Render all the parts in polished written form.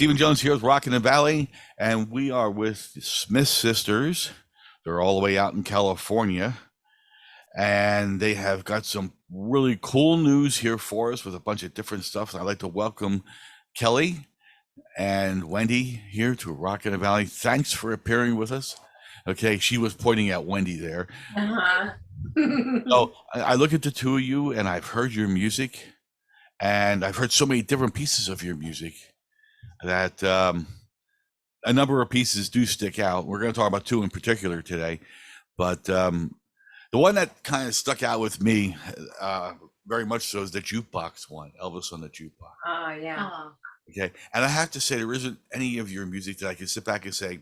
Stephen Jones here with Rockin' the Valley, and we are with the Smith sisters. They're all the way out in California, and they have got some really cool news here for us with a bunch of different stuff. I'd like to welcome Kelly and Wendy here to Rockin' the Valley. Thanks for appearing with us. Okay, she was pointing at Wendy there. Uh-huh. So I look at the two of you, and I've heard your music, and I've heard so many different pieces of your music that a number of pieces do stick out. We're going to talk about two in particular today, but the one that kind of stuck out with me very much so is the jukebox one, Elvis on the jukebox. Oh, yeah. Okay, and I have to say there isn't any of your music that I can sit back and say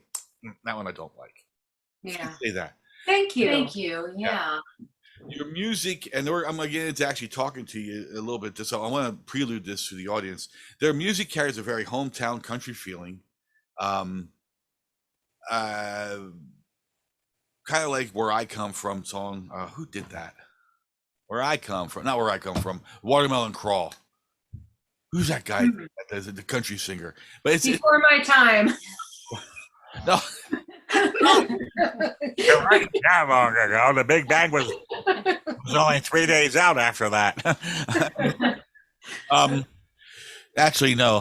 that one I don't like. Yeah. Say that. Thank you. Thank you. Yeah. Your music, and I'm going to get into actually talking to you a little bit. So I want to prelude this to the audience. Their music carries a very hometown country feeling, kind of like Where I Come From song. Who did that? Where I Come From, not Where I Come From. Watermelon Crawl. Who's that guy? The country singer. But it's Before my time. no. You're right. Not long ago, the Big Bang was only 3 days out after that. Actually, no.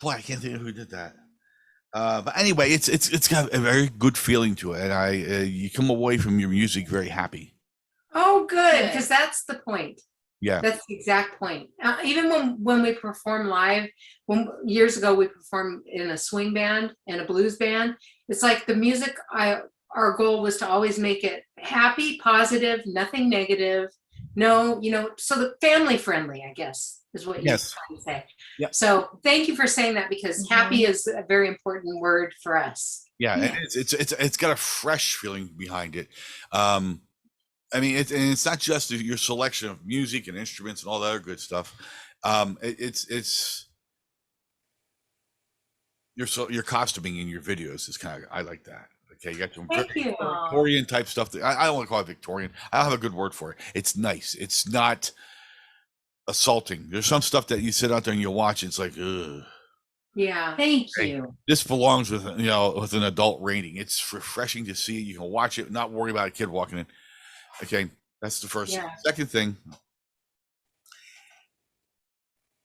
Boy, I can't think of who did that. But anyway, it's got a very good feeling to it, and you come away from your music very happy. Oh, good, because that's the point. Yeah, That's the exact point. Even when we perform live, years ago we performed in a swing band and a blues band. It's like the music. Our goal was to always make it happy, positive, nothing negative. No, so the family friendly, I guess, is what you're trying to say. Yeah. So thank you for saying that, because happy is a very important word for us. Yeah, and it's got a fresh feeling behind it. I mean, it's not just your selection of music and instruments and all that other good stuff. It's your costuming in your videos is kind of, I like that. Okay, you got some Thank you. Victorian type stuff. I don't want to call it Victorian. I don't have a good word for it. It's nice. It's not assaulting. There's some stuff that you sit out there and you watch, and it's like, ugh. Yeah. Thank Hey, you. this belongs with with an adult rating. It's refreshing to see. You can watch it, not worry about a kid walking in. Okay, that's the first. Yeah. Second thing,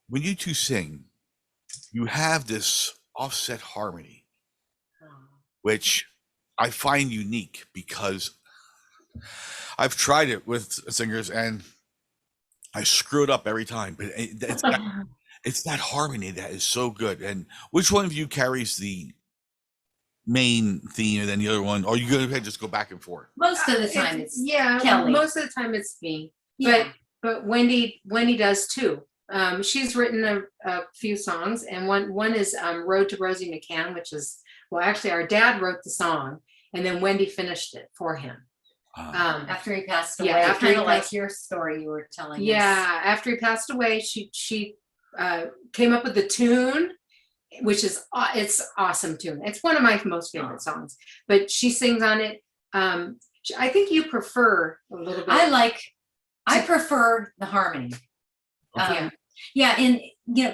when you two sing, you have this offset harmony, which I find unique because I've tried it with singers and I screw it up every time. But it's that harmony that is so good. And which one of you carries the main theme and then the other one, or you gonna just go back and forth? Most of the time it's Kelly. Most of the time it's me. Yeah. But Wendy does too. She's written a few songs, and one is Road to Rosie McCann, which is, well, actually our dad wrote the song and then Wendy finished it for him. After he passed away. Yeah, after he kind of like passed- your story you were telling us. Yeah, after he passed away, she came up with the tune, which is it's awesome tune. It's one of my most favorite songs. But she sings on it. I think you prefer a little bit. I prefer the harmony. Yeah. Yeah, and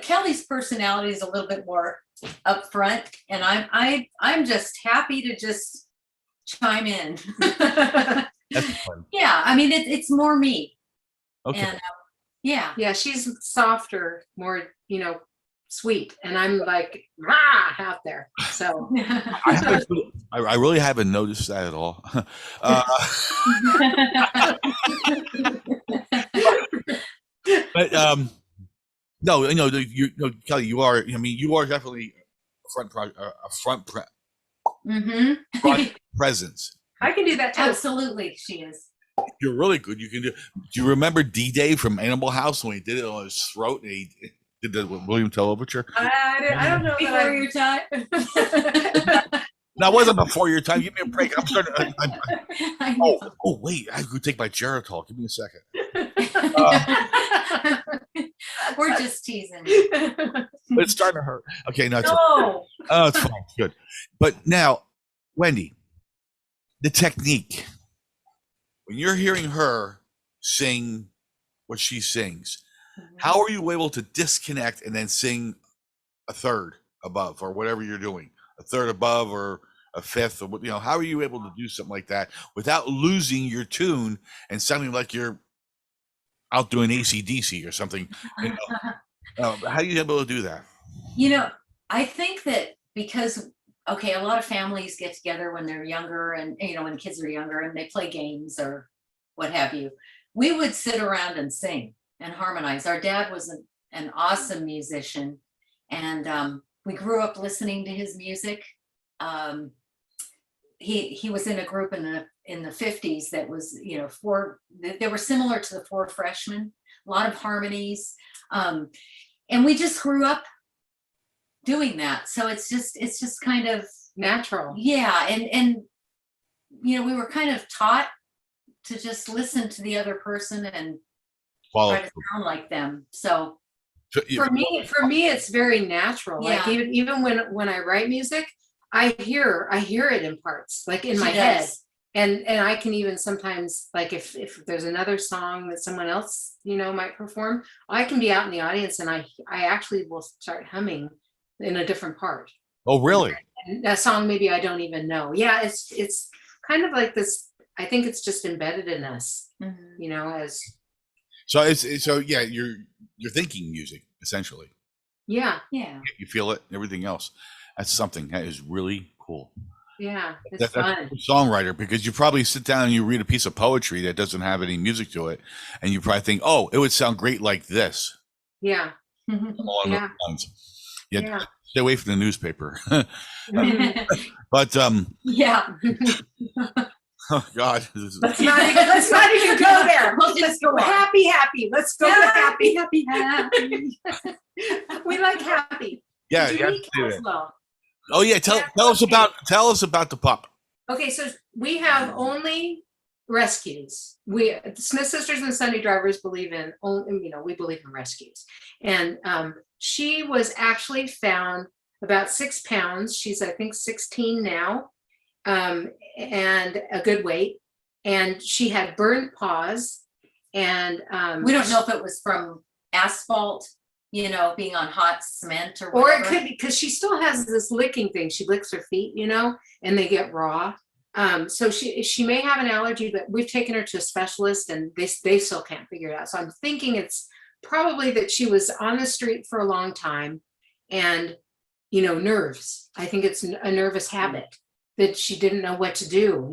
Kelly's personality is a little bit more upfront, and I'm just happy to just chime in. That's fun. Yeah, I mean it's more me. Okay. And yeah. Yeah, she's softer, more sweet, and I'm like rah out there. So I really haven't noticed that at all. But no, Kelly, you are. I mean, you are definitely a front presence. I can do that too. Absolutely, she is. You're really good. You can do. Do you remember D-Day from Animal House when he did it on his throat and he did the William Tell overture? I don't know. Before your time. No, it wasn't before your time. Give me a break. I'm starting. I know. Oh, wait. I could take my Geritol. Give me a second. We're just teasing. But it's starting to hurt. Okay, no, it's No. oh, it's fine. Good. But now, Wendy, the technique. When you're hearing her sing what she sings, how are you able to disconnect and then sing a third above or whatever you're doing, a third above or a fifth, or how are you able to do something like that without losing your tune and sounding like you're out doing AC/DC or something? How are you able to do that? I think that because, okay, a lot of families get together when they're younger and, when kids are younger and they play games or what have you. We would sit around and sing and harmonize. Our dad was an awesome musician, and we grew up listening to his music. He was in a group in the 50s that was, they were similar to the Four Freshmen, a lot of harmonies. And we just grew up doing that. So it's just kind of Natural. yeah. And we were kind of taught to just listen to the other person and Follow. try to sound like them. So For me, it's very natural. Like Yeah. even when I write music, I hear it in parts, like in my She head. does. And I can even sometimes, like if there's another song that someone else, might perform, I can be out in the audience and I actually will start humming in a different part. Oh, really? And a song maybe I don't even know. Yeah, it's kind of like this. I think it's just embedded in us, Mhm. as So yeah, you're thinking music essentially. yeah, Yeah. You feel it and everything else. That's something that is really cool. it's That's fun. a songwriter, because you probably sit down and you read a piece of poetry that doesn't have any music to it, and you probably think, oh, it would sound great like this. Yeah, Along Yeah. those lines. Yeah, yeah. stay away from the newspaper. Mhm. But Yeah. oh God, Let's not even go there. We'll just go on. Happy. Let's go to happy. Happy. We like happy. yeah, Do you have we, to do that. Caswell? Oh yeah, tell us about the pup. Okay, so we have only rescues. We Smith Sisters and Sunday Drivers believe in only, we believe in rescues. And she was actually found about 6 pounds. She's I think 16 now, and a good weight. And she had burnt paws, and We don't know if it was from asphalt, being on hot cement or or whatever. it could be because she still has this licking thing. She licks her feet, and they get raw. So she may have an allergy, but we've taken her to a specialist and they still can't figure it out. So I'm thinking it's probably that she was on the street for a long time, and nerves. I think it's a nervous habit that she didn't know what to do,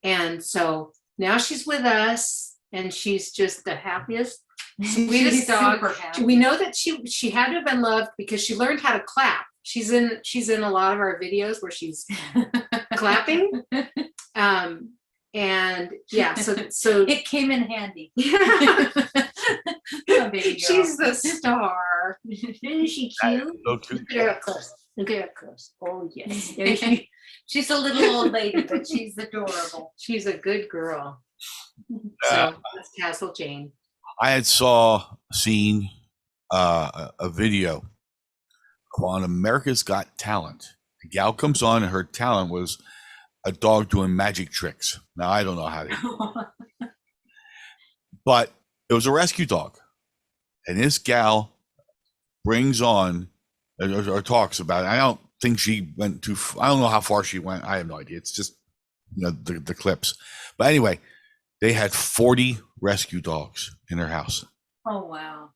and so now she's with us and she's just the happiest, sweetest She's dog. super happy. We know that she had to have been loved because she learned how to clap. She's in a lot of our videos where she's clapping. And yeah, so It came in handy. yeah. Oh, baby girl. She's the star. Isn't she cute? So cute. Look at her up close. Look at her up close. Oh yes. She's a little old lady, but she's adorable. She's a good girl. Uh, So that's Castle Jane. I had seen a video on America's Got Talent. A gal comes on, and her talent was a dog doing magic tricks. Now I don't know how to, but it was a rescue dog, and this gal brings on or talks about it. I don't think she went too. I don't know how far she went. I have no idea. It's just the clips. But anyway, they had 40 rescue dogs in their house. Oh, wow.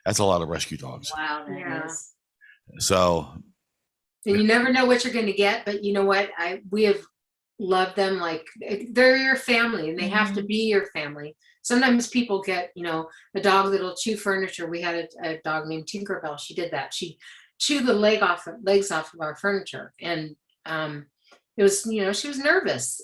That's a lot of rescue dogs. Wow, that Yeah. is. So And you never know what you're going to get, but you know what? We have loved them like they're your family, and they have to be your family. Sometimes people get, a dog that'll chew furniture. We had a dog named Tinkerbell. She did that. She chewed the legs off of our furniture, and it was, she was nervous,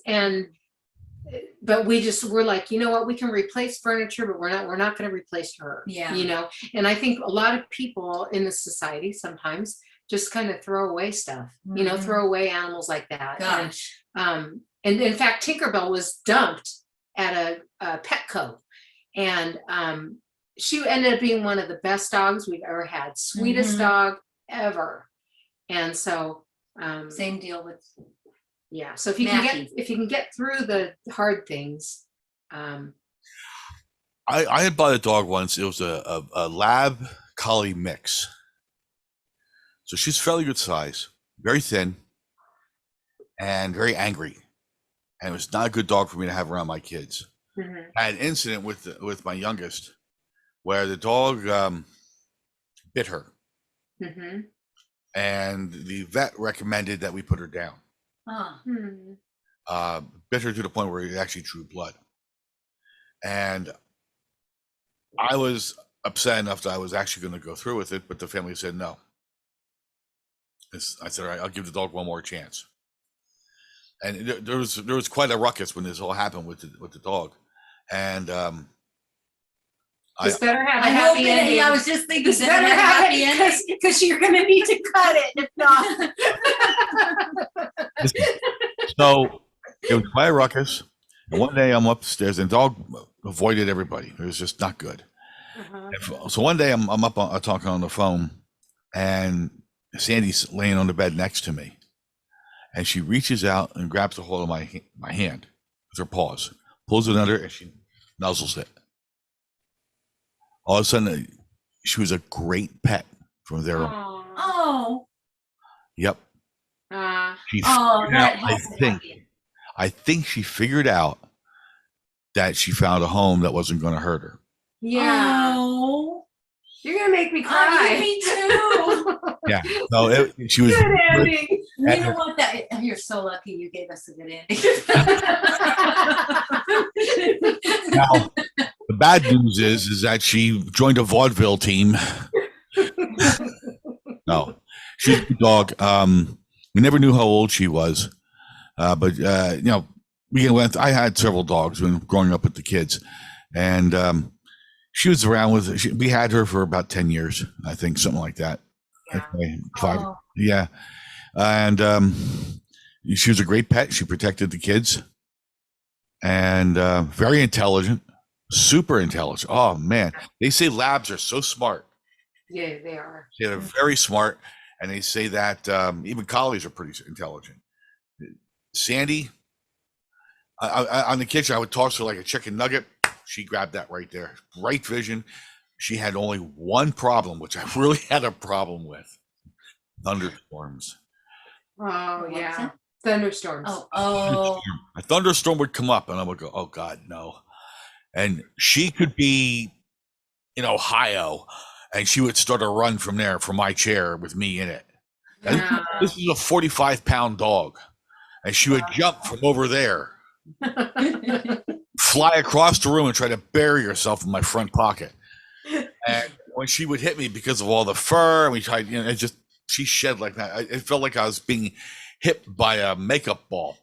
but we're like, you know what? We can replace furniture, but we're not going to replace her. Yeah. And I think a lot of people in the society sometimes just kind of throw away stuff, Mhm. throw away animals like that. Gosh. And in fact, Tinkerbell was dumped at a Petco, and she ended up being one of the best dogs we've ever had, sweetest Mhm. dog ever. And so, Same deal with yeah. So if you can Mackie. get through the hard things, I had bought a dog once. It was a lab collie mix. So she's fairly good size, very thin, and very angry. And it was not a good dog for me to have around my kids. Mhm. I had an incident with my youngest where the dog bit her, Mhm. and the vet recommended that we put her down. Oh, Hmm. Bit her to the point where it actually drew blood. And I was upset enough that I was actually going to go through with it, but the family said no. I said, all right, I'll give the dog one more chance. And there was quite a ruckus when this all happened with the dog. And This better have a I hope happy it, ending. I was just thinking This that better it had a have happy ending. it because you're going to need to cut it if not. so it was quite a ruckus. And one day I'm upstairs, and the dog avoided everybody. It was just not good. So one day I'm up talking on the phone, and Sandy's laying on the bed next to me, and she reaches out and grabs a hold of my hand with her paws, pulls it under, and she nuzzles it. All of a sudden, she was a great pet from there on. Aw. Oh, Yep. She oh, figured that out, has a happy I think she figured out that she found a home that wasn't going to hurt her. Yeah. Oh, You're going to make me oh, cry. me too. Yeah. No, she was. Good ending. You know what? You're so lucky you gave us a good ending. Now, the bad news is that she joined a vaudeville team. No, she's a good dog. We never knew how old she was, but you know, I had several dogs when growing up with the kids, and she was around we had her for about 10 years, I think, something like that. Yeah. Okay, 5, Oh. yeah, and she was a great pet. She protected the kids, and very intelligent, super intelligent. Oh man, they say labs are so smart. Yeah, they are. They're very smart, and they say that even collies are pretty intelligent. Sandy, on the kitchen, I would toss her like a chicken nugget. She grabbed that right there. Bright vision. She had only one problem, which I really had a problem with: thunderstorms. Oh, What was yeah. that? Thunderstorms. Oh, A thunderstorm would come up, and I would go, "Oh God, no!" And she could be in Ohio, and she would start a run from there, from my chair with me in it. And Yeah. this is a 45-pound dog, and she would jump from over there, fly across the room, and try to bury herself in my front pocket. And when she would hit me because of all the fur, and we tried, she shed like that. It felt like I was being hit by a makeup ball.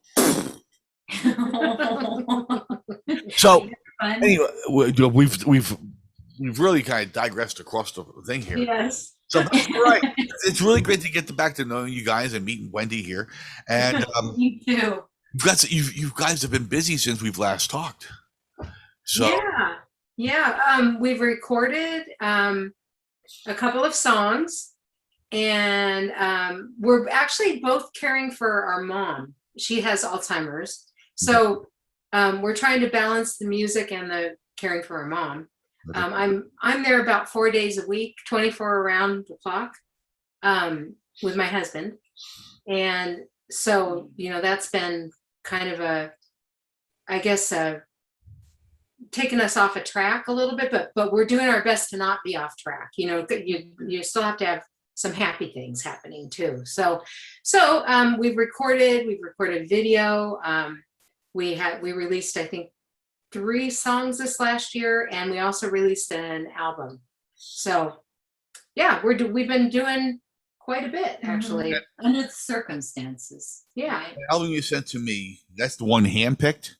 So fun. anyway, we've really kind of digressed across the thing here. Yes. So that's all right. It's really great to get back to knowing you guys and meeting Wendy here. And You too. you guys have been busy since we've last talked. So Yeah. We've recorded a couple of songs, and we're actually both caring for our mom. She has Alzheimer's, so we're trying to balance the music and the caring for our mom. I'm there about 4 days a week, 24 around the clock, with my husband, and so that's been kind of I guess taking us off a track a little bit, but we're doing our best to not be off track. You still have to have some happy things happening too. So we've recorded video. We released, I think, 3 songs this last year, and we also released an album. So yeah, we've been doing quite a bit, actually. Under the circumstances. Yeah. right? the album you sent to me, that's the one handpicked.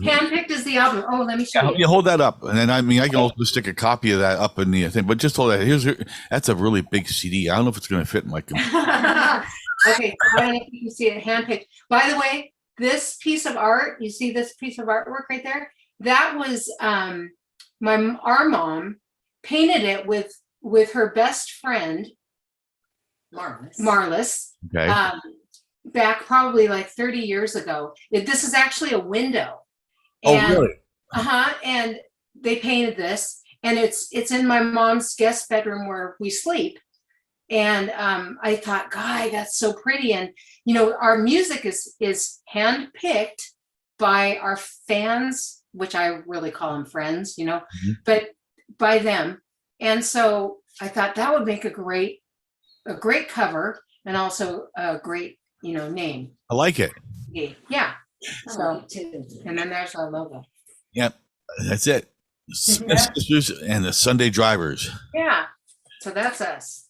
Handpicked is the album. Oh, let me show Yeah, you. hold that up, and then I can also stick a copy of that up in the thing. But just hold that. That's a really big CD. I don't know if it's going to fit in my computer. Okay, so I don't know if you can see it handpicked. By the way, this piece of art, you see this piece of artwork right there? That was our mom painted it with her best friend, Marvelous. Marlis, Okay. back probably like 30 years ago. This is actually a window. Oh, And- really? And they painted this, and it's in my mom's guest bedroom where we sleep. And I thought, God, that's so pretty. And you know, our music is handpicked by our fans, which I really call them friends, you know, Mhm. but by them. And so I thought that would make a great cover and also a great, you know, name. I like it. Yeah. I So, like it too. and then there's our logo. Yep, that's it. Smith Yeah. Sisters and the Sunday Drivers. Yeah. So that's us.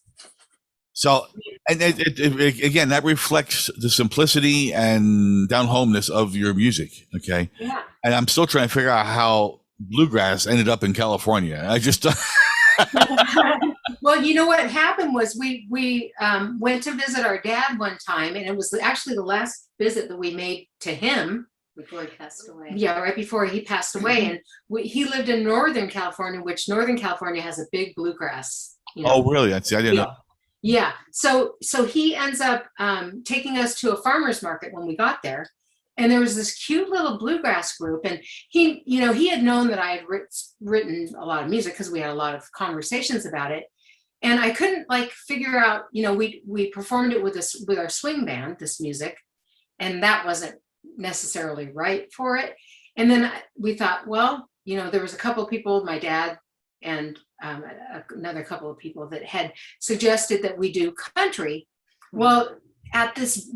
So, and again, that reflects the simplicity and down homeness of your music. Okay, Yeah. and I'm still trying to figure out how bluegrass ended up in California. I just Well, you know what happened was we went to visit our dad one time, and it was actually the last visit that we made to him. Before he passed away. Yeah, right before he passed away, and he lived in Northern California, which Northern California has a big bluegrass. You know? oh really? I didn't know. Yeah. So he ends up taking us to a farmer's market when we got there, and there was this cute little bluegrass group, and he had known that I had written a lot of music because we had a lot of conversations about it, and I couldn't like figure out. You know, we performed it with our swing band, this music, and that wasn't necessarily right for it. And then we thought, well, you know, there was a couple of people, my dad and another couple of people that had suggested that we do country. Well, at this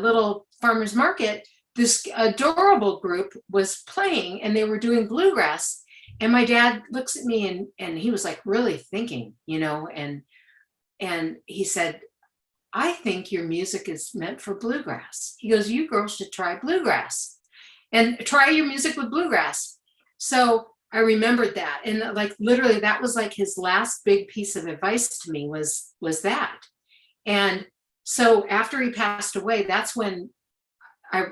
little farmers market, this adorable group was playing, and they were doing bluegrass. And my dad looks at me, and he was like really thinking, you know, and he said, I think your music is meant for bluegrass. He goes, you girls should try bluegrass and try your music with bluegrass. So I remembered that. And like, literally that was like his last big piece of advice to me was that. And so after he passed away, that's when I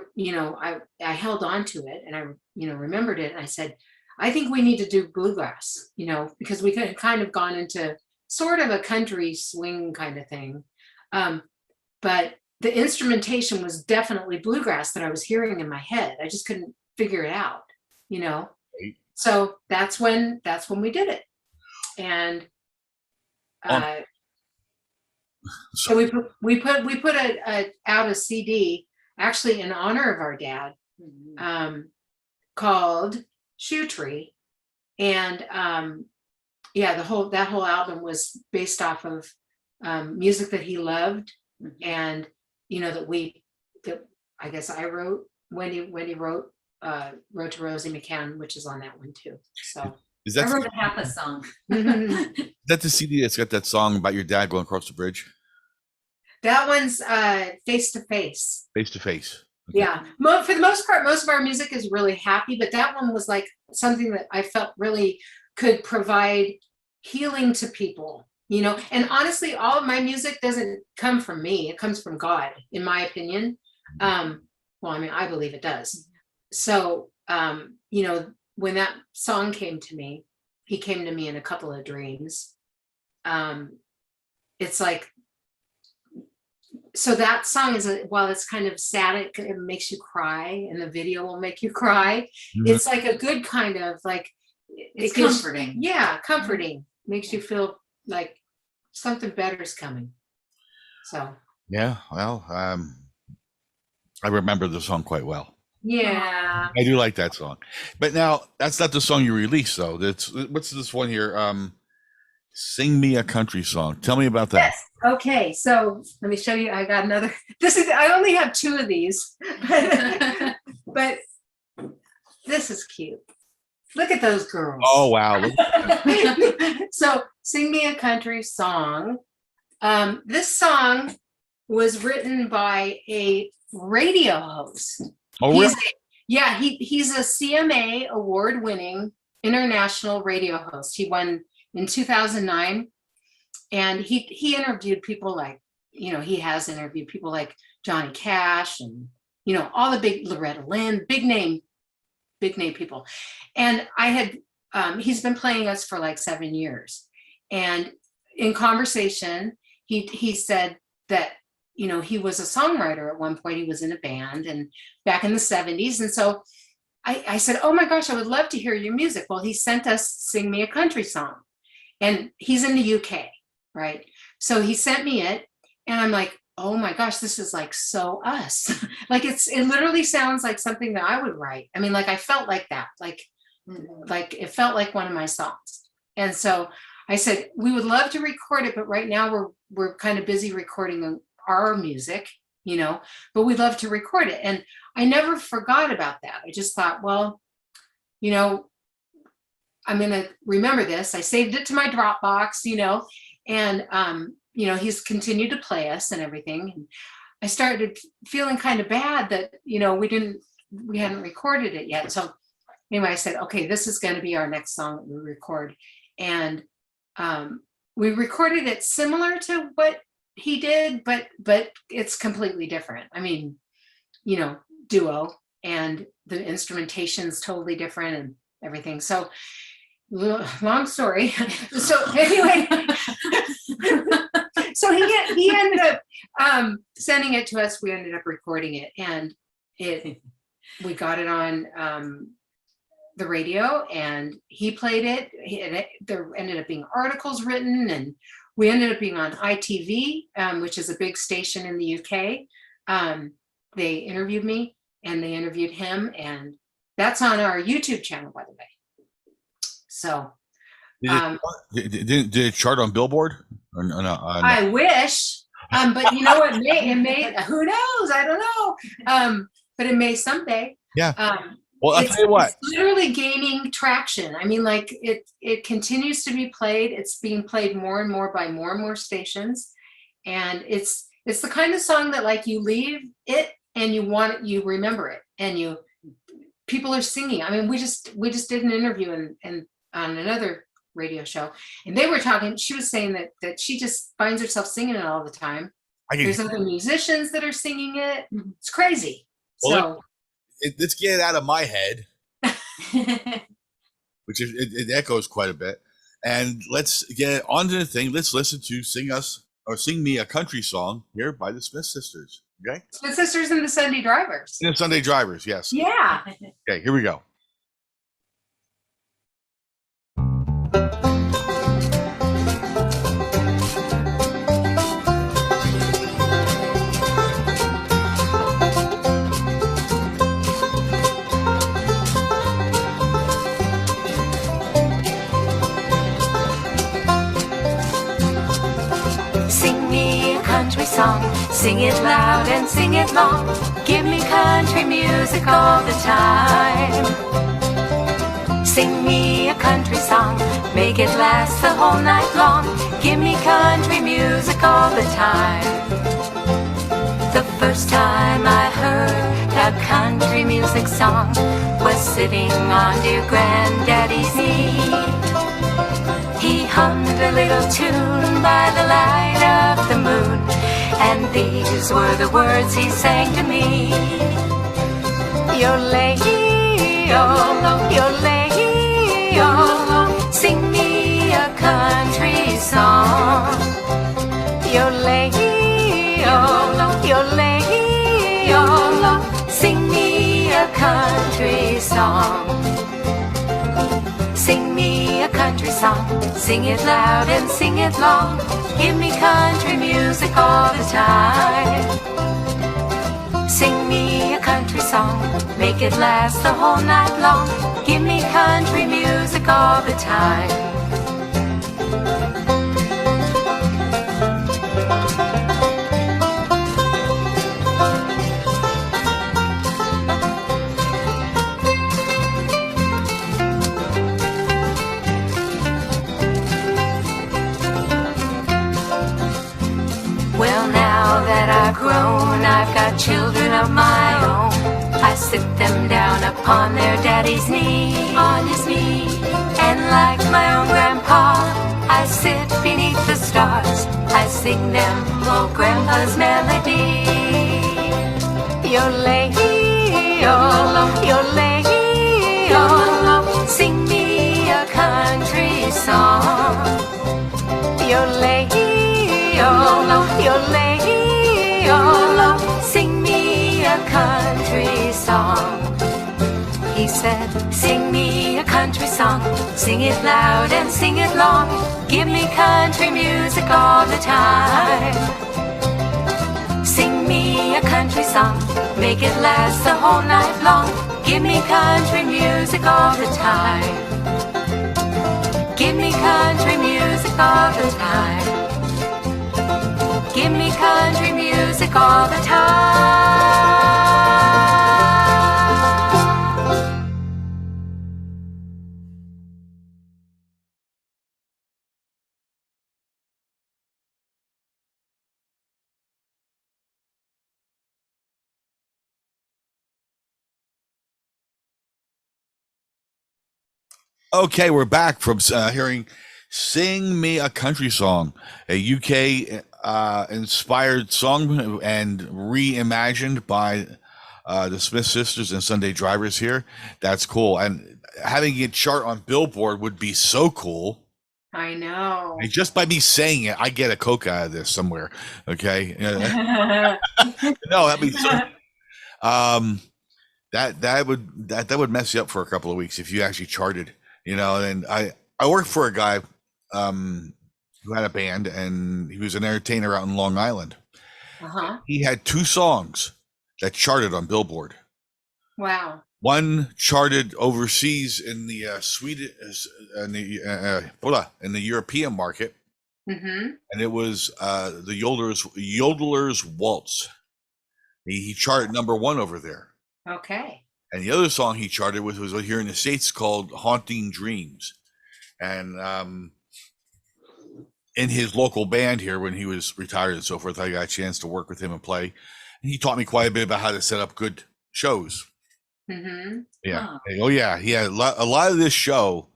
held on to it, and I, you know, remembered it. And I said, I think we need to do bluegrass, you know, because we could have kind of gone into sort of a country swing kind of thing. But the instrumentation was definitely bluegrass that I was hearing in my head. I just couldn't figure it out, you know? Right. So that's when we did it. And so we put out a CD actually in honor of our dad, called Shoe Tree. And that whole album was based off of music that he loved, and you know that I guess I wrote. Wendy wrote Road to Rosie McCann, which is on that one too. So Is I that wrote half a song. the CD that's got that song about your dad going across the bridge? that one's Face to Face. Face to face. Yeah, for the most part, most of our music is really happy, but that one was like something that I felt really could provide healing to people, you know. And honestly, all of my music doesn't come from me; it comes from God, in my opinion. Well, I mean, I believe it does. So, you know, when that song came to me, he came to me in a couple of dreams. It's like, so that song is, while it's kind of sad, it makes you cry, and the video will make you cry. It's like a good kind of like, It's comforting. Yeah, comforting. Makes you feel like something better is coming. So Yeah, well, I remember the song quite well. yeah. I do like that song. But now that's not the song you released though. What's this one here? Sing Me a Country Song. Tell me about that. Yes. Okay, so let me show you. I got another. I only have 2 of these, but this is cute. Look at those girls. Oh wow. So, Sing Me a Country Song. This song was written by a radio host. Oh really? He's a CMA award-winning international radio host. He won in 2009, and he interviewed people like, you know, he has interviewed people like Johnny Cash and, you know, all the big, Loretta Lynn, big name people. And he's been playing us for like 7 years. And in conversation, he said that, you know, he was a songwriter at one point. He was in a band and back in the 70s. And so I said, oh my gosh, I would love to hear your music. Well, he sent us Sing Me a Country Song. And he's in the UK. right? So he sent me it, and I'm like, oh my gosh, this is like so us. Like it literally sounds like something that I would write. I mean, like I felt like that, like it felt like one of my songs. And so I said, we would love to record it, but right now we're kind of busy recording our music, you know, but we'd love to record it. And I never forgot about that. I just thought, well, you know, I'm going to remember this. I saved it to my Dropbox, you know, and, you know, he's continued to play us and everything. And I started feeling kind of bad that, you know, we hadn't recorded it yet. So anyway, I said, okay, this is going to be our next song that we record. And we recorded it similar to what he did, but it's completely different. I mean, you know, duo, and the instrumentation's totally different and everything. So long story. So anyway, so he ended up sending it to us. We ended up recording it, and we got it on the radio, and he played it. There ended up being articles written, and we ended up being on ITV, which is a big station in the UK. They interviewed me, and they interviewed him, and that's on our YouTube channel, by the way. So did it chart on Billboard? Or no, I wish, but you know what? It may. Who knows? I don't know. But it may someday. Yeah. Well, I'll tell you what. It's literally gaining traction. I mean, like it continues to be played. It's being played more and more by more and more stations, and it's the kind of song that, like, you leave it and you remember it, and people are singing. I mean, we just did an interview and on another radio show, and they were talking. She was saying that she just finds herself singing it all the time. There's other musicians that are singing it. It's crazy. Well, let's get it out of my head, which it echoes quite a bit, and let's get onto the thing. Let's listen to "Sing Me a Country Song" here by the Smith Sisters. Okay, Smith Sisters and the Sunday Drivers. And the Sunday Drivers, yes. Yeah. Okay, here we go. Song, sing it loud and sing it long. Give me country music all the time. Sing me a country song, make it last the whole night long. Give me country music all the time. The first time I heard a country music song was sitting on dear granddaddy's knee. He hummed a little tune by the light of the moon, and these were the words he sang to me. Yo-lay-o, sing me a country song. Yo-lay-o, sing me a country song. Sing me a country song, sing it loud and sing it long. Give me country music all the time. Sing me a country song, make it last the whole night long. Give me country music all the time. Grown, I've got children of my own. I sit them down upon their daddy's knee, on his knee, and like my own grandpa, I sit beneath the stars. I sing them old grandpa's melody. Yo-lay-o, sing me a country song. Yo-lay-o, sing me a country song. He said, sing me a country song. song. Sing it loud and sing it long. Give me country music all the time. Sing me a country song, make it last the whole night long. Give me country music all the time. Give me country music all the time. Give me country music all the time. Okay, we're back from hearing "Sing Me a Country Song," a UK inspired song and reimagined by the Smith Sisters and Sunday Drivers here. That's cool, and having it chart on Billboard would be so cool. I know. And just by me saying it, I get a Coke out of this somewhere. Okay, no, that'd be so. That would mess you up for a couple of weeks if you actually charted. And I worked for a guy who had a band, and he was an entertainer out in Long Island. Uh-huh. He had 2 songs that charted on Billboard. Wow. One charted overseas in the in the European market, Mm-hmm. and it was the Yodeler's Waltz. He charted #1 over there. Okay. And the other song he charted was here in the States called "Haunting Dreams," and in his local band here when he was retired and so forth, I got a chance to work with him and play. And he taught me quite a bit about how to set up good shows. Mm-hmm. Yeah. Oh yeah. He had a lot of this show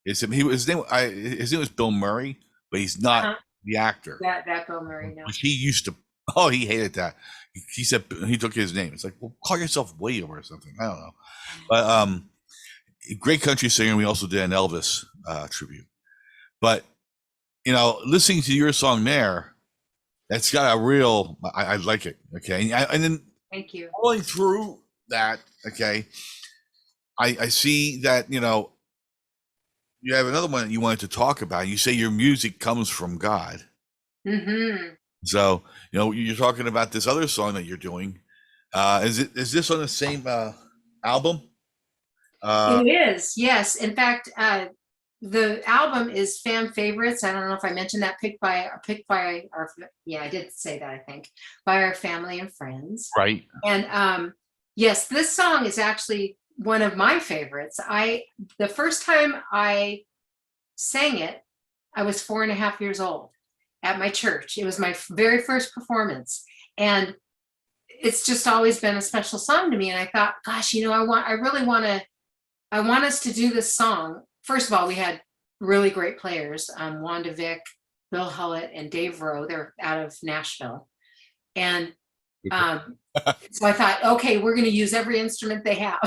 is him. His name was Bill Murray, but he's not Uh-huh. the actor. That Bill Murray, no. Which he used to. Oh, he hated that. He said he took his name. It's like, well, call yourself William or something. I don't know. But great country singer. We also did an Elvis tribute. But listening to your song there, that's got a real. I like it. Okay, and then Thank you. going through that. Okay, I see that you have another one that you wanted to talk about. You say your music comes from God. Mm-hmm. So, you're talking about this other song that you're doing. Is this on the same album? It is, yes. In fact, the album is Fan Favorites. I don't know if I mentioned that, picked by our, yeah, I did say that, I think, by our family and friends. Right. And yes, this song is actually one of my favorites. The first time I sang it, I was 4.5 years old at my church. It was my very first performance. And it's just always been a special song to me. And I thought, gosh, I want us to do this song. First of all, we had really great players, Wanda Vick, Bill Hullett, and Dave Rowe. They're out of Nashville. And so I thought, okay, we're going to use every instrument they have,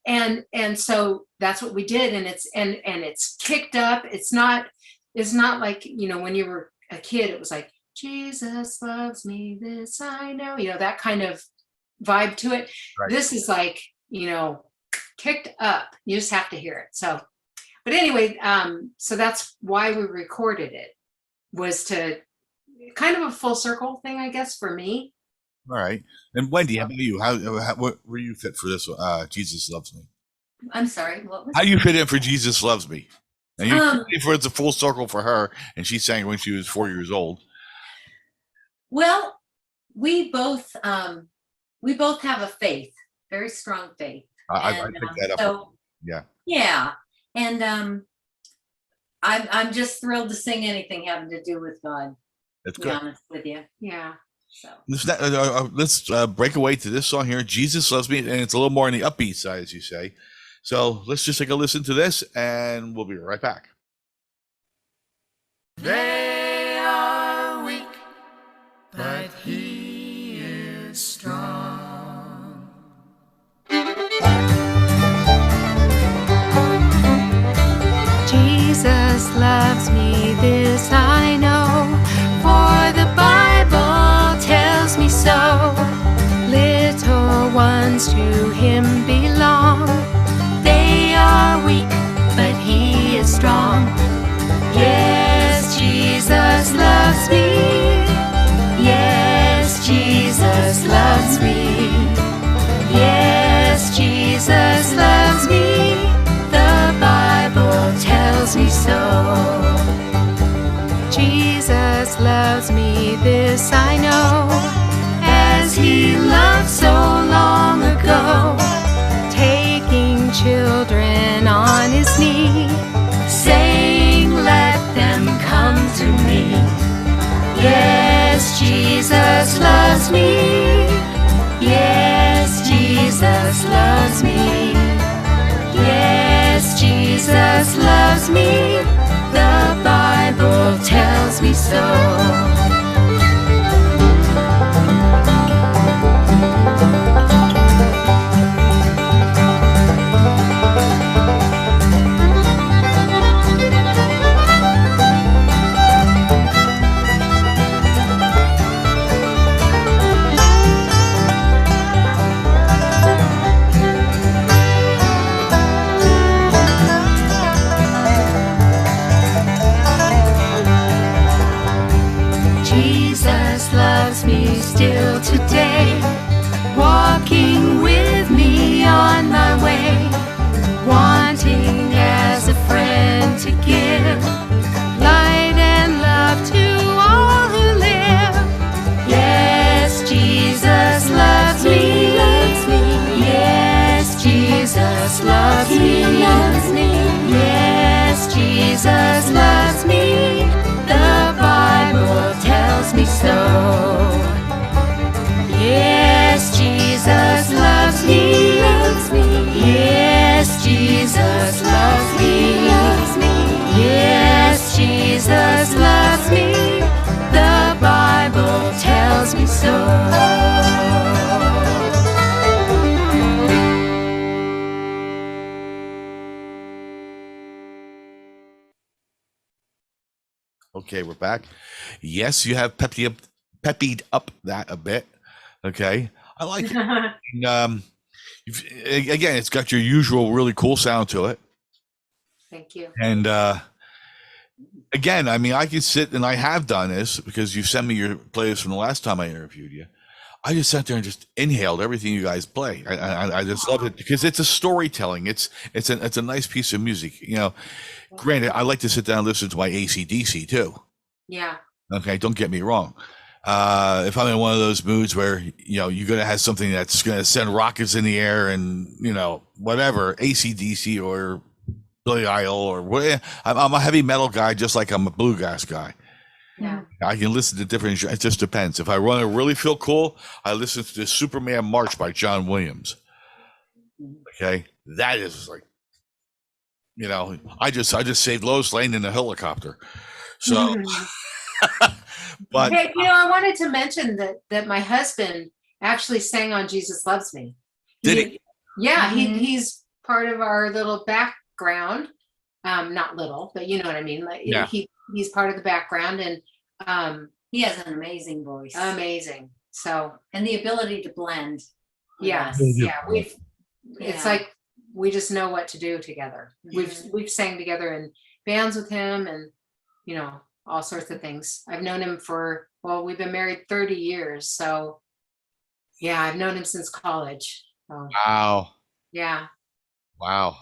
and so that's what we did. And it's kicked up. It's not like, when you were a kid, it was like, Jesus loves me, this I know, that kind of vibe to it. Right. This is like, kicked up. You just have to hear it. So, but anyway, so that's why we recorded it, was to kind of a full circle thing, I guess, for me. All right. And Wendy, how about you? What were you fit for this? Jesus Loves Me. I'm sorry. What was How you fit in for Jesus Loves Me? And it's a full circle for her, and she sang when she was 4 years old. Well, we both have a faith, very strong faith. I picked that up. So, yeah. Yeah, and I'm just thrilled to sing anything having to do with God. That's to be good. honest with you. Yeah. So Let's break away to this song here, Jesus Loves Me, and it's a little more on the upbeat side, as you say. So let's just take a listen to this, and we'll be right back. They are weak, but he is strong. Jesus loves me, this I know, for the Bible tells me so. Little ones to him belong. They are weak, so. Jesus loves me, this I know, as he loved so long ago, taking children on his knee, saying, let them come to me. Yes, Jesus loves me. Yes, Jesus loves me. Yes, Jesus loves me. The Bible tells me so. Jesus loves me still today, walking with me on my way, wanting as a friend to give light and love to all who live. Yes, Jesus loves me. Yes, Jesus loves me. Yes, Jesus loves me. The Bible tells me so. Yes, Jesus loves me. Yes, Jesus loves me. Yes, Jesus loves me. The Bible tells me so. Okay, we're back. Yes, you have peppied up that a bit. Okay, I like it. And, again, it's got your usual really cool sound to it. Thank you. And again, I mean, I can sit and I have done this because you sent me your playlist from the last time I interviewed you. I just sat there and just inhaled everything you guys play. I just love it because it's a storytelling. It's a nice piece of music. You know, granted, I like to sit down and listen to my AC/DC too. Yeah. Okay, don't get me wrong. If I'm in one of those moods where you're gonna have something that's gonna send rockets in the air and whatever, AC/DC or Billy Idol or what, I'm a heavy metal guy just like I'm a bluegrass guy. Yeah. I can listen to different. It just depends. If I want to really feel cool, I listen to the Superman March by John Williams. Okay, that is like, I just saved Lois Lane in a helicopter. So, but Hey, I wanted to mention that my husband actually sang on Jesus Loves Me. Did he? Yeah, he's part of our little background. Not little, but you know what I mean. Like Yeah. he's part of the background, and He has an amazing voice amazing. So and the ability to blend. yeah, Yeah. it's Yeah. like we just know what to do together. Mhm. We've sang together in bands with him, and all sorts of things. I've known him we've been married 30 years, so yeah, I've known him since college. So wow, yeah. Yeah,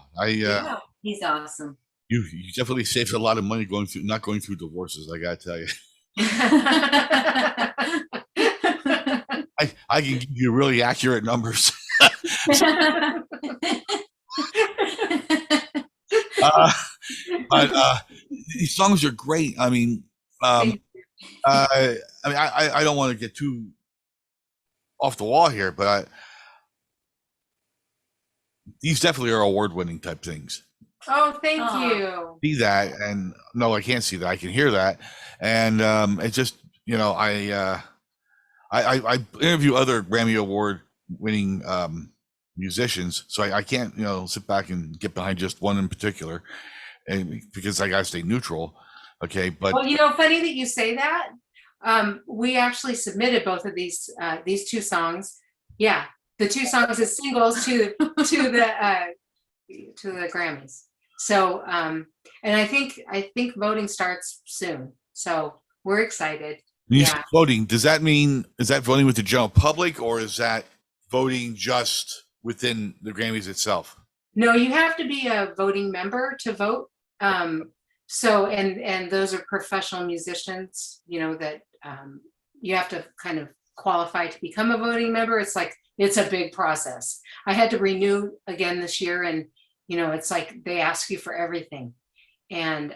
he's awesome. You definitely saved a lot of money not going through divorces. I gotta tell you, I can give you really accurate numbers. But these songs are great. I mean, I don't want to get too off the wall here, but these definitely are award-winning type things. Oh, thank Aw. you. See that, and no, I can't see that. I can hear that, and it just I interview other Grammy Award-winning musicians, so I can't sit back and get behind just one in particular, and because I gotta stay neutral. Okay, but Well, funny that you say that. We actually submitted both of these two songs. Yeah, the two songs as singles to the Grammys. So, and I think voting starts soon. So we're excited. when you Yeah. say voting, is that voting with the general public, or is that voting just within the Grammys itself? No, you have to be a voting member to vote. So, and those are professional musicians, that you have to kind of qualify to become a voting member. It's like, it's a big process. I had to renew again this year, and, it's like they ask you for everything. And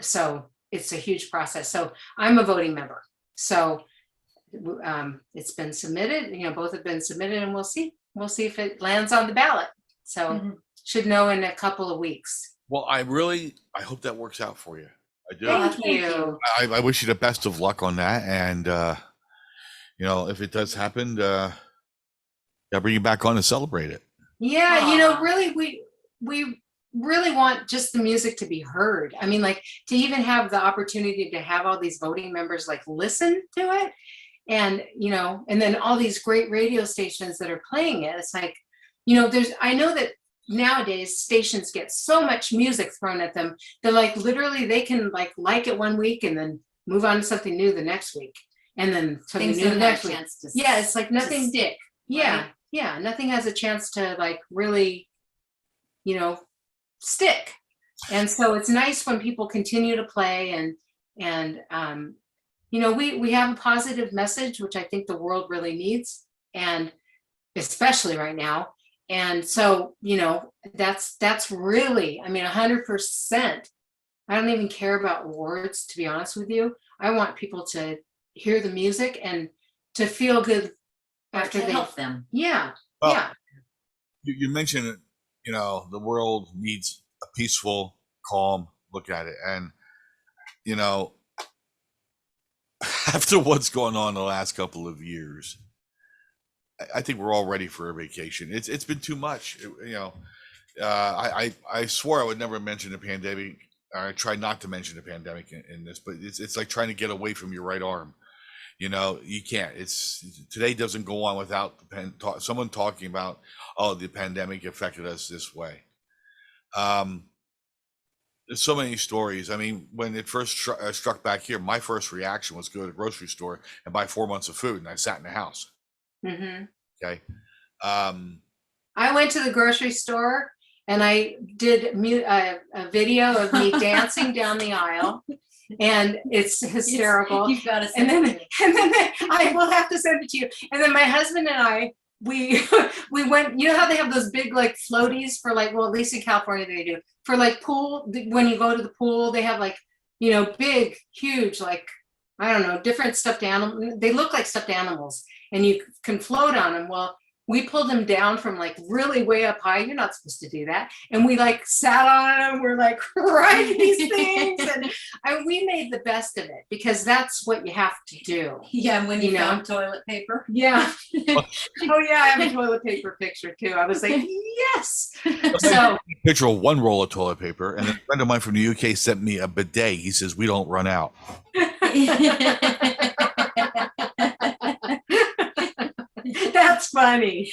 so it's a huge process. So I'm a voting member. So it's been submitted, both have been submitted, and we'll see if it lands on the ballot. So Mhm. should know in a couple of weeks. Well, I hope that works out for you. I do. Thank you. I wish you the best of luck on that. And, if it does happen, I'll bring you back on to celebrate it. Yeah, Aw. really, we really want just the music to be heard. I mean, like, to even have the opportunity to have all these voting members like listen to it, and and then all these great radio stations that are playing it. It's like, I know that nowadays stations get so much music thrown at them that like literally they can like it one week and then move on to something new the next week, and then something Things new the don't have next a week. chance to Yeah, it's like nothing. stick. Yeah, right? yeah, nothing has a chance to like really, stick. And so it's nice when people continue to play, and we have a positive message, which I think the world really needs, and especially right now. And so, that's really, I mean, 100%. I don't even care about awards, to be honest with you. I want people to hear the music and to feel good Or after to they, help them. yeah, Well, yeah. You mentioned, the world needs a peaceful, calm look at it. And, after what's going on the last couple of years, I think we're all ready for a vacation. It's been too much. I swore I would never mention the pandemic. I tried not to mention the pandemic in this, but it's like trying to get away from your right arm. You can't. Today doesn't go on without someone talking about, oh, the pandemic affected us this way. There's so many stories. I mean, when it first struck back here, my first reaction was go to the grocery store and buy 4 months of food, and I sat in the house. Hmm. Okay. Um, I went to the grocery store and I did a video of me dancing down the aisle, and it's hysterical. You've got to And send then, it. I will have to send it to you. And then my husband and I, we went. You know how they have those big like floaties for like, well, at least in California they do, for like pool. When you go to the pool, they have like, big, huge, like, I don't know, different stuffed animals. They look like stuffed animals, and you can float on them. Well, we pulled them down from like really way up high. You're not supposed to do that. And we like sat on them. We're like riding these things. And we made the best of it, because that's what you have to do. Yeah, and when you You know. found toilet paper. Yeah. Oh yeah, I have a toilet paper picture too. I was like, yes. So picture of one roll of toilet paper, and a friend of mine from the UK sent me a bidet. He says we don't run out. that's funny.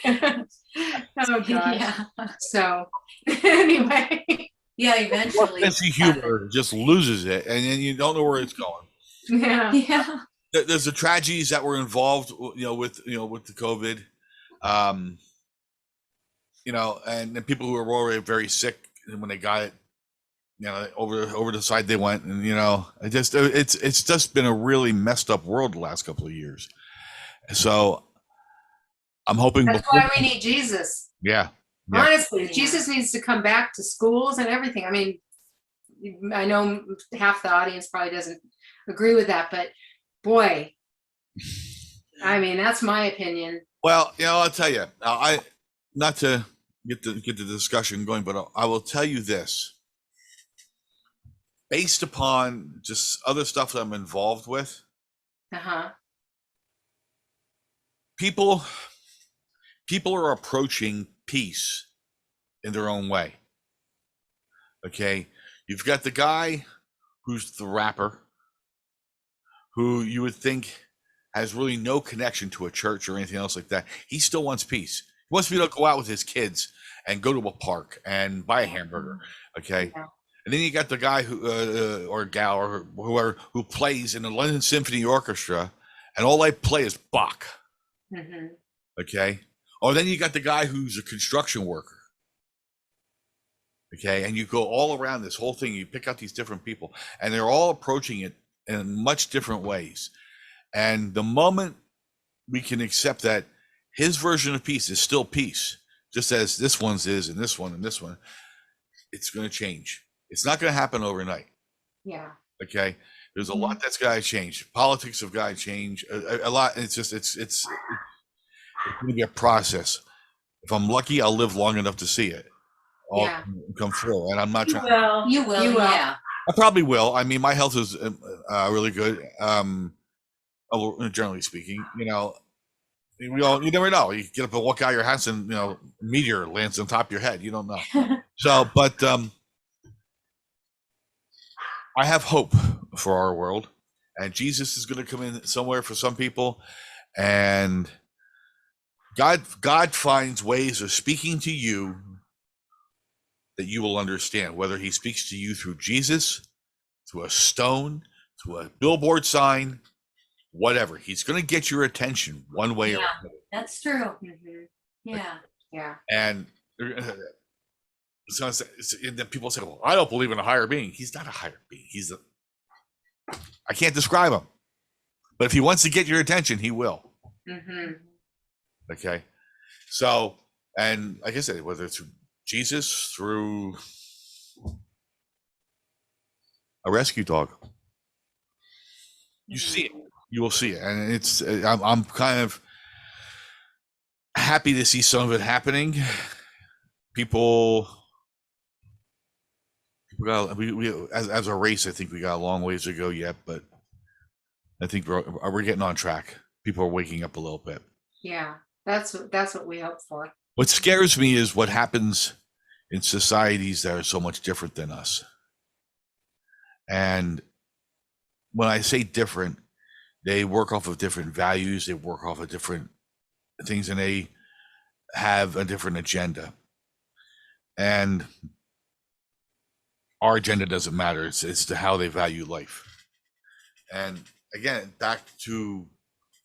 Oh gosh. Yeah. So anyway. Yeah, What eventually. sense of humor just loses it, and then you don't know where it's going. Yeah. Yeah. There's the tragedies that were involved, with the COVID, and the people who were already very sick, and when they got it, over the side they went, and it's just been a really messed up world the last couple of years. So I'm hoping. That's why we need Jesus. Yeah. Yeah. Honestly, Yeah. Jesus needs to come back to schools and everything. I mean, I know half the audience probably doesn't agree with that, but boy, I mean, that's my opinion. Well, I'll tell you, I not to get the discussion going, but I will tell you this. Based upon just other stuff that I'm involved with, Uh-huh. people are approaching peace in their own way. Okay, you've got the guy who's the rapper, who you would think has really no connection to a church or anything else like that. He still wants peace. He wants me to go out with his kids and go to a park and buy a hamburger. Okay. Yeah. And then you got the guy who, or gal or whoever, who plays in the London Symphony Orchestra, and all they play is Bach. Hmm. Okay. Or then you got the guy who's a construction worker. Okay. And you go all around this whole thing, you pick out these different people, and they're all approaching it in much different ways. And the moment we can accept that his version of peace is still peace, just as this one's is, and this one, it's going to change. It's not going to happen overnight. Yeah. Okay. There's a lot that's got to change. Politics have got to change a lot. It's just, it's going to be a process. If I'm lucky, I'll live long enough to see it all Yeah. come through. And I'm not trying. Well, You will, yeah. I probably will. I mean, my health is really good. Generally speaking, you know, you never know. You get up and walk out of your house, and a meteor lands on top of your head. You don't know. So, but I have hope for our world, and Jesus is going to come in somewhere for some people, and God finds ways of speaking to you that you will understand, whether he speaks to you through Jesus, through a stone, through a billboard sign, whatever. He's going to get your attention one way or Yeah. another. That's true. Mhm. Yeah. Yeah. And and then people say, well, I don't believe in a higher being. He's not a higher being. I can't describe him. But if he wants to get your attention, he will. Hmm. Okay. So, and like I said, whether it's through Jesus, through a rescue dog, you see it. You will see it. And I'm kind of happy to see some of it happening. People got, we as a race, I think we got a long ways to go yet, but I think we're getting on track. People are waking up a little bit. Yeah. That's what we hope for. What scares me is what happens in societies that are so much different than us. And when I say different, they work off of different values, they work off of different things, and they have a different agenda. And our agenda doesn't matter. It's to how they value life. And again, back to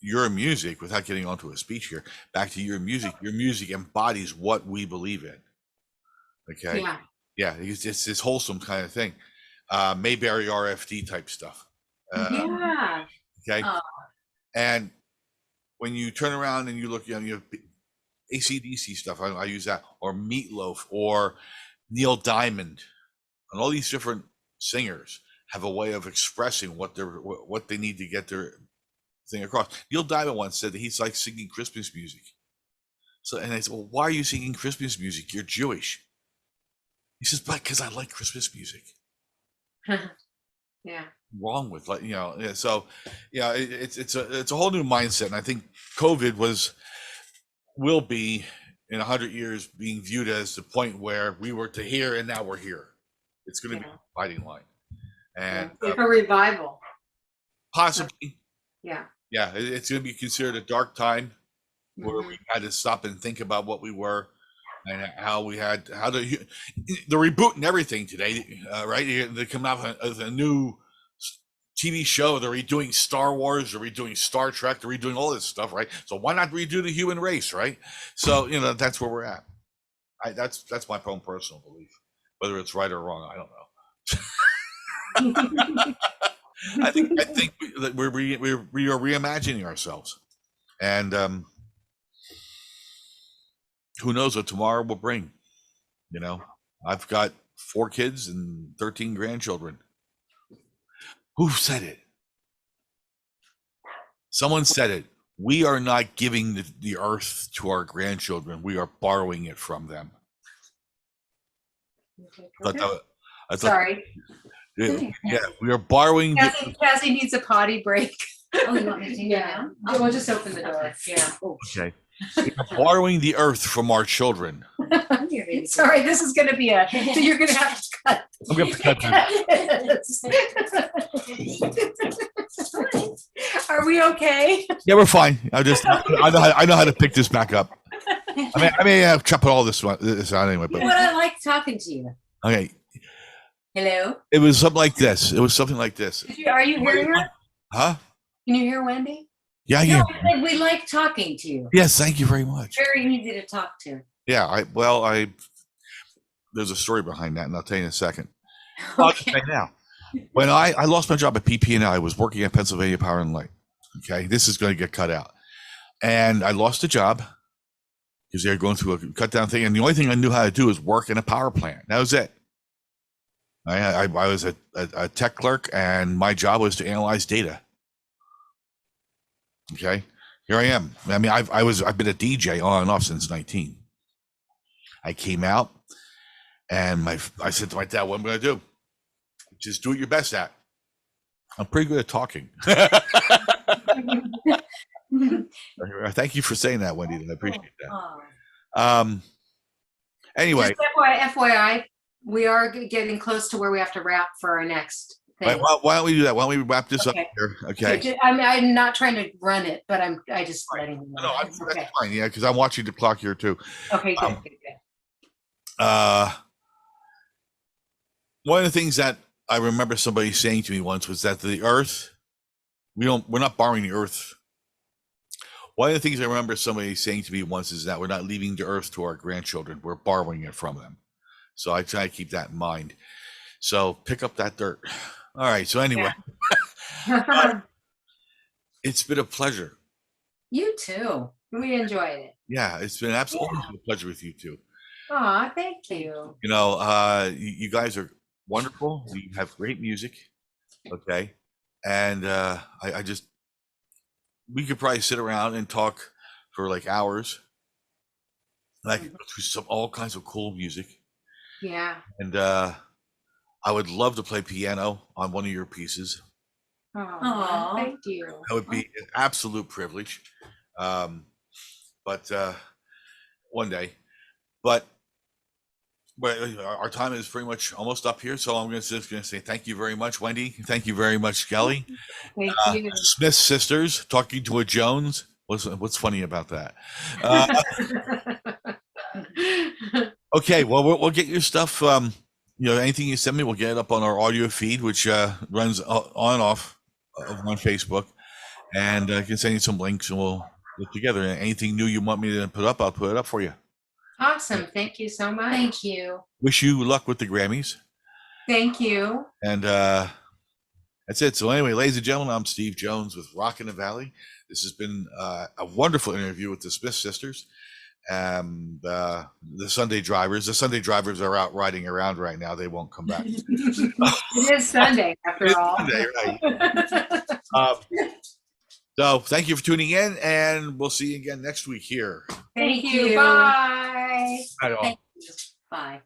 your music, without getting onto a speech here, back to your music embodies what we believe in. Okay. Yeah. Yeah. It's this wholesome kind of thing. Mayberry RFD type stuff. Yeah. Okay. Oh. And when you turn around and you look, you have AC/DC stuff, I use that, or Meatloaf, or Neil Diamond, and all these different singers have a way of expressing what they need to get their thing across. Neil Diamond once said that he's like singing Christmas music. So, and I said, well, why are you singing Christmas music? You're Jewish. He says, but because I like Christmas music. Yeah. Wrong with, like, yeah, so yeah, it's a whole new mindset. And I think COVID will be in 100 years being viewed as the point where we were to here and now we're here. It's going to be a fighting line, and Like a revival. possibly, Yeah. yeah, it's going to be considered a dark time where Mhm. we had to stop and think about what we were and how the reboot and everything today, right? They come out with a new TV show. They're redoing Star Wars, they're redoing Star Trek, they're redoing all this stuff, right? So why not redo the human race, right? So that's where we're at. That's my own personal belief. Whether it's right or wrong, I don't know. I think that we are reimagining ourselves, and who knows what tomorrow will bring. I've got 4 kids and 13 grandchildren. Who said it? Someone said it. We are not giving the earth to our grandchildren. We are borrowing it from them. I thought, Sorry. yeah, we are borrowing. Cassie needs a potty break. Oh, you want me to take it Yeah. down? We'll just open the door. Okay. Yeah. Okay, we are borrowing the earth from our children. Sorry, this is going to be so you're going to have to cut. I'm going to cut this. Are we okay? Yeah, we're fine. I know how to pick this back up. I may have chopped all this out anyway, but But I like talking to you. okay. Hello? It was something like this. Are you hearing her? Huh? Can you hear Wendy? Yeah, No, yeah. I said we like talking to you. Yes, thank you very much. Very easy to talk to. Yeah, there's a story behind that, and I'll tell you in a second. I'll just Okay. say now. When I lost my job at PP&L, I was working at Pennsylvania Power and Light. Okay, this is going to get cut out, and I lost the job because they were going through a cut down thing, and the only thing I knew how to do was work in a power plant. That was it. I was a tech clerk, and my job was to analyze data. Okay, here I am. I mean, I've been a DJ on and off since 19. I came out, and I said to my dad, "What am I going to do? Just do what you're best at." I'm pretty good at talking. Thank you for saying that, Wendy. I appreciate that. Oh. Anyway, Just FYI, we are getting close to where we have to wrap for our next thing. why don't we do that? Why don't we wrap this Okay. up here? Okay. I mean, I'm not trying to run it, but I just letting you know. No, It's that's okay. fine. Yeah, because I'm watching the clock here too. Okay, good, good, good. One of the things that I remember somebody saying to me once was that the Earth, we're not borrowing the Earth. One of the things I remember somebody saying to me once is that we're not leaving the Earth to our grandchildren. We're borrowing it from them. So I try to keep that in mind. So pick up that dirt. All right. So anyway, it's been a pleasure. You too. We enjoyed it. Yeah, it's been absolutely a pleasure with you too. Aw, thank you. You know, you guys are wonderful. You have great music. Okay. And I just, we could probably sit around and talk for like hours. And I could go through all kinds of cool music. Yeah. And I would love to play piano on one of your pieces. Aw, Aw. thank you. That would be an absolute privilege. But one day. But our time is pretty much almost up here. So I'm just going to say thank you very much, Wendy. Thank you very much, Skelly. Thank you. Smith sisters talking to a Jones. What's funny about that? Okay, well, we'll get your stuff. Anything you send me, we'll get it up on our audio feed, which runs on and off on Facebook. And I can send you some links, and we'll get together. And anything new you want me to put up, I'll put it up for you. Awesome. Thank you so much. Thank you. Wish you luck with the Grammys. Thank you. And that's it. So anyway, ladies and gentlemen, I'm Steve Jones with Rockin' the Valley. This has been a wonderful interview with the Smith sisters and the Sunday Drivers. The Sunday Drivers are out riding around right now. They won't come back. It is Sunday after all. Sunday, right. So thank you for tuning in, and we'll see you again next week here. Thank Thank you. you. Bye. Right on. Thank you. Bye.